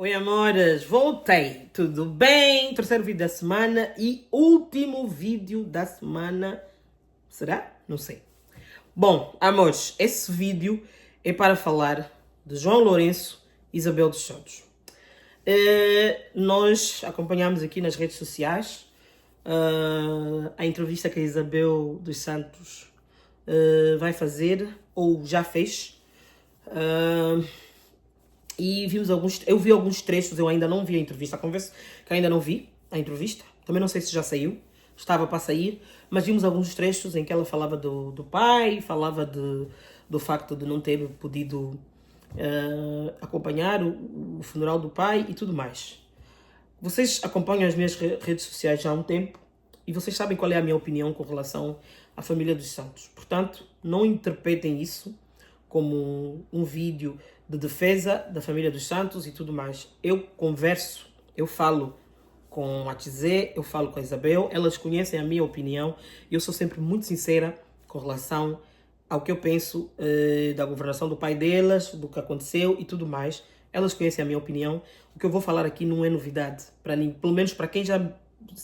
Oi, amores, voltei, tudo bem? Terceiro vídeo da semana e último vídeo da semana. Será? Não sei. Bom, amores, esse vídeo é para falar de João Lourenço e Isabel dos Santos. Nós acompanhamos aqui nas redes sociais a entrevista que a Isabel dos Santos vai fazer, ou já fez. E eu vi alguns trechos, eu ainda não vi a entrevista, confesso que ainda não vi a entrevista, também não sei se já saiu, estava para sair, mas vimos alguns trechos em que ela falava do pai, falava do facto de não ter podido acompanhar o funeral do pai e tudo mais. Vocês acompanham as minhas redes sociais já há um tempo e vocês sabem qual é a minha opinião com relação à família dos Santos. Portanto, não interpretem isso como um vídeo de defesa da família dos Santos e tudo mais. Eu converso, eu falo com a Tizé, eu falo com a Isabel, elas conhecem a minha opinião e eu sou sempre muito sincera com relação ao que eu penso da governação do pai delas, do que aconteceu e tudo mais. Elas conhecem a minha opinião. O que eu vou falar aqui não é novidade, para mim, pelo menos para quem já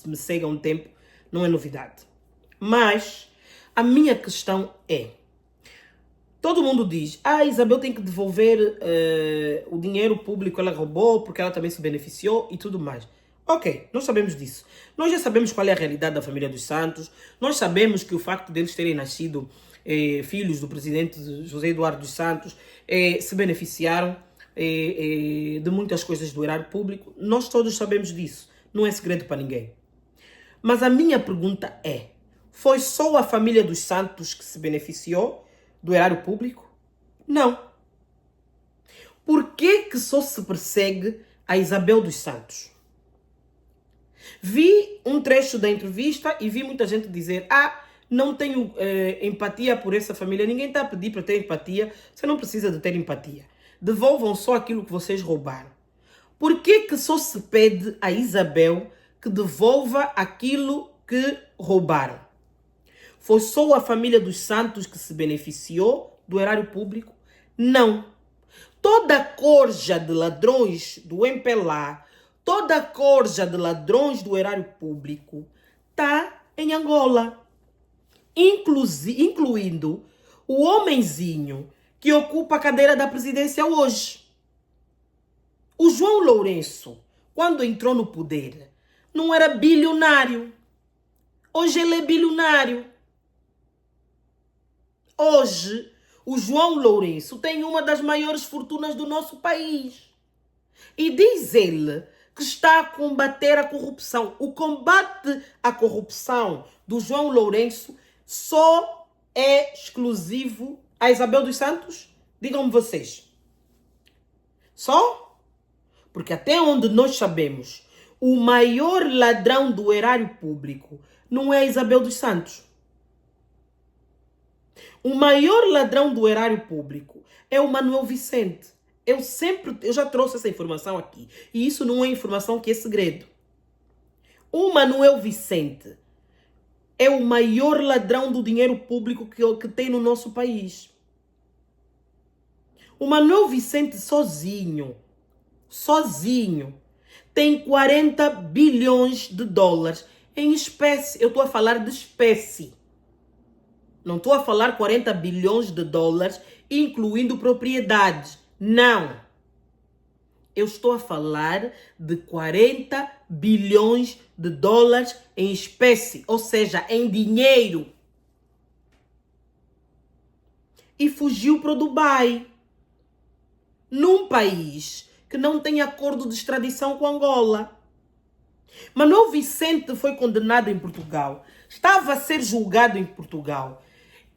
me segue há um tempo, não é novidade. Mas a minha questão é: todo mundo diz, a Isabel tem que devolver o dinheiro público que ela roubou porque ela também se beneficiou e tudo mais. Ok, nós sabemos disso. Nós já sabemos qual é a realidade da família dos Santos. Nós sabemos que o facto deles terem nascido filhos do presidente José Eduardo dos Santos se beneficiaram de muitas coisas do erário público. Nós todos sabemos disso. Não é segredo para ninguém. Mas a minha pergunta é: foi só a família dos Santos que se beneficiou do erário público? Não. Por que só se persegue a Isabel dos Santos? Vi um trecho da entrevista e vi muita gente dizer: não tenho empatia por essa família. Ninguém está a pedir para ter empatia. Você não precisa de ter empatia. Devolvam só aquilo que vocês roubaram. Por que só se pede a Isabel que devolva aquilo que roubaram? Foi só a família dos Santos que se beneficiou do erário público? Não. Toda a corja de ladrões do MPLA, toda a corja de ladrões do erário público está em Angola. Incluindo o homenzinho que ocupa a cadeira da presidência hoje. O João Lourenço, quando entrou no poder, não era bilionário. Hoje ele é bilionário. Hoje, o João Lourenço tem uma das maiores fortunas do nosso país. E diz ele que está a combater a corrupção. O combate à corrupção do João Lourenço só é exclusivo a Isabel dos Santos? Digam-me vocês. Só? Porque até onde nós sabemos, o maior ladrão do erário público não é a Isabel dos Santos. O maior ladrão do erário público é o Manuel Vicente. Eu já trouxe essa informação aqui. E isso não é informação que é segredo. O Manuel Vicente é o maior ladrão do dinheiro público que tem no nosso país. O Manuel Vicente sozinho, tem 40 bilhões de dólares em espécie. Eu estou a falar de espécie. Não estou a falar 40 bilhões de dólares, incluindo propriedades. Não. Eu estou a falar de 40 bilhões de dólares em espécie, ou seja, em dinheiro. E fugiu para o Dubai. Num país que não tem acordo de extradição com Angola. Manuel Vicente foi condenado em Portugal. Estava a ser julgado em Portugal.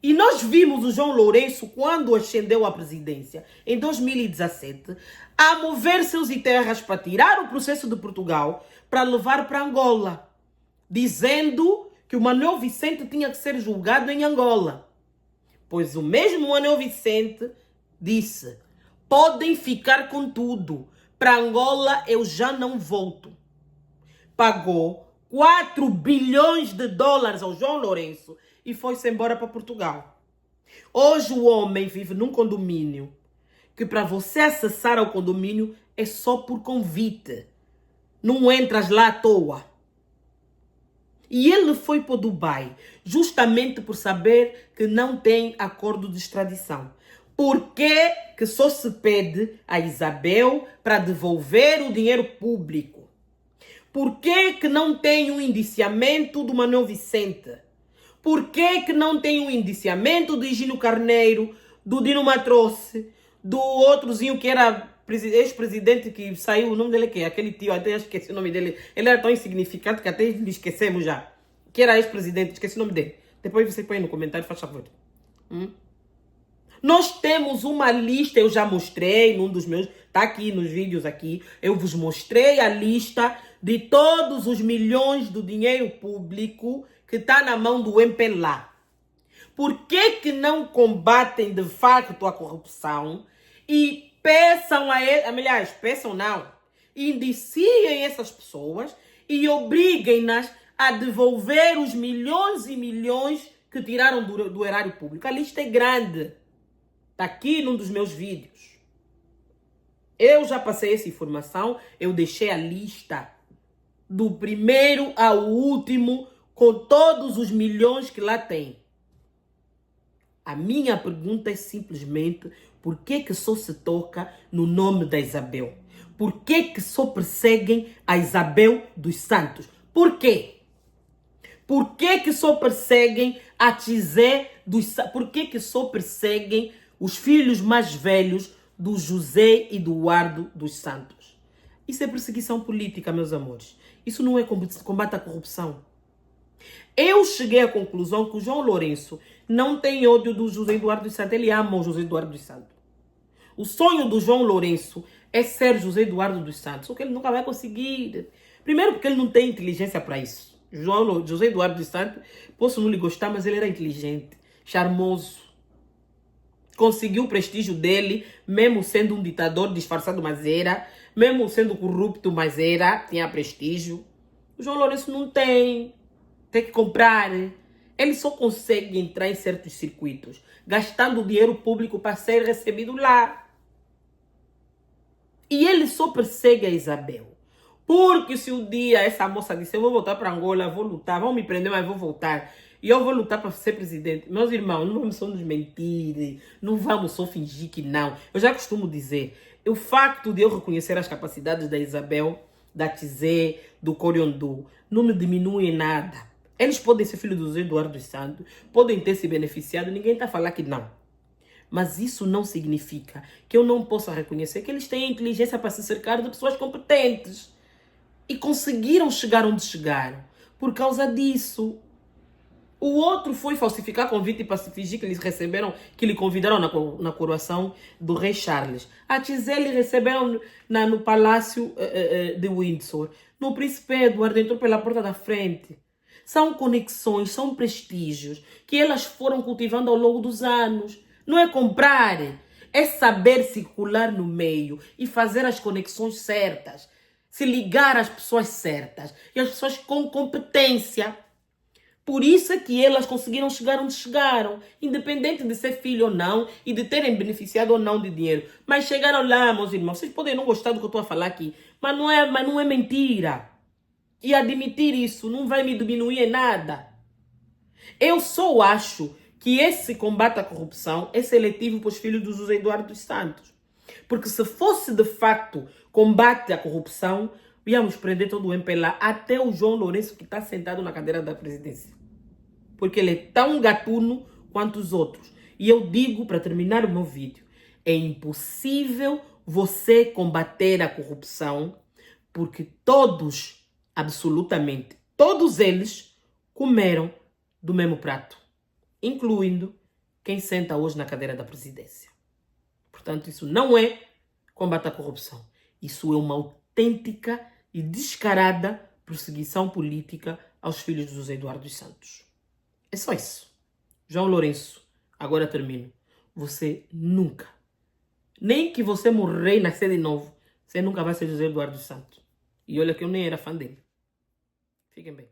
E nós vimos o João Lourenço, quando ascendeu à presidência, em 2017, a mover seus e terras para tirar o processo de Portugal para levar para Angola, dizendo que o Manuel Vicente tinha que ser julgado em Angola. Pois o mesmo Manuel Vicente disse: podem ficar com tudo, para Angola eu já não volto. Pagou 4 bilhões de dólares ao João Lourenço e foi-se embora para Portugal. Hoje o homem vive num condomínio que, para você acessar ao condomínio, é só por convite. Não entras lá à toa. E ele foi para o Dubai justamente por saber que não tem acordo de extradição. Por que só se pede a Isabel para devolver o dinheiro público? Por que não tem um indiciamento do Manuel Vicente? Por que não tem um indiciamento do Higino Carneiro, do Dino Matroce, do outrozinho que era ex-presidente que saiu, o nome dele é que? Aquele tio, até esqueci o nome dele. Ele era tão insignificante que até lhe esquecemos já. Que era ex-presidente, esqueci o nome dele. Depois você põe no comentário, faz favor. Nós temos uma lista, eu já mostrei num dos meus, tá aqui nos vídeos aqui, eu vos mostrei a lista de todos os milhões do dinheiro público que está na mão do MPLA. Por que não combatem de facto a corrupção e peçam a ele, aliás, peçam não, indiciem essas pessoas e obriguem-nas a devolver os milhões e milhões que tiraram do erário público. A lista é grande. Está aqui num dos meus vídeos. Eu já passei essa informação, eu deixei a lista do primeiro ao último com todos os milhões que lá tem. A minha pergunta é simplesmente por que só se toca no nome da Isabel? Por que só perseguem a Isabel dos Santos? Por quê? Por que só perseguem a Tizé dos Santos? Por que só perseguem os filhos mais velhos do José e do Eduardo dos Santos? Isso é perseguição política, meus amores. Isso não é combate à corrupção. Eu cheguei à conclusão que o João Lourenço não tem ódio do José Eduardo dos Santos. Ele ama o José Eduardo dos Santos. O sonho do João Lourenço é ser José Eduardo dos Santos. Só que ele nunca vai conseguir. Primeiro porque ele não tem inteligência para isso. José Eduardo dos Santos, posso não lhe gostar, mas ele era inteligente, charmoso. Conseguiu o prestígio dele, mesmo sendo um ditador disfarçado, mas era. Mesmo sendo corrupto, mas era. Tinha prestígio. O João Lourenço não tem. Tem que comprar. Ele só consegue entrar em certos circuitos, gastando dinheiro público para ser recebido lá. E ele só persegue a Isabel. Porque se um dia essa moça disse, eu vou voltar para Angola, vou lutar, vão me prender, mas vou voltar. E eu vou lutar para ser presidente. Meus irmãos, não vamos só nos mentir, não vamos só fingir que não. Eu já costumo dizer, o facto de eu reconhecer as capacidades da Isabel, da Tizé, do Coriondô, não me diminui em nada. Eles podem ser filhos do José Eduardo dos Santos, podem ter se beneficiado, ninguém está a falar que não. Mas isso não significa que eu não possa reconhecer que eles têm inteligência para se cercar de pessoas competentes. E conseguiram chegar onde chegaram por causa disso. O outro foi falsificar convite para se fingir que eles receberam, que lhe convidaram na coroação do rei Charles. A Gisele receberam no palácio de Windsor. No príncipe Edward entrou pela porta da frente. São conexões, são prestígios que elas foram cultivando ao longo dos anos. Não é comprar, é saber circular no meio e fazer as conexões certas. Se ligar às pessoas certas e às pessoas com competência. Por isso é que elas conseguiram chegar onde chegaram, independente de ser filho ou não e de terem beneficiado ou não de dinheiro. Mas chegaram lá, meus irmãos. Vocês podem não gostar do que eu estou a falar aqui, mas não é mentira. E admitir isso não vai me diminuir em nada. Eu só acho que esse combate à corrupção é seletivo para os filhos do José Eduardo dos Santos. Porque se fosse de facto combate à corrupção, íamos prender todo o MPLA, até o João Lourenço que está sentado na cadeira da presidência. Porque ele é tão gatuno quanto os outros. E eu digo, para terminar o meu vídeo, é impossível você combater a corrupção, porque todos, absolutamente, todos eles comeram do mesmo prato, incluindo quem senta hoje na cadeira da presidência. Portanto, isso não é combate à corrupção. Isso é uma autêntica e descarada perseguição política aos filhos de José Eduardo dos Santos. É só isso. João Lourenço, agora termino. Você nunca, nem que você morrer e nascer de novo, você nunca vai ser José Eduardo dos Santos. E olha que eu nem era fã dele. Fiquem bem.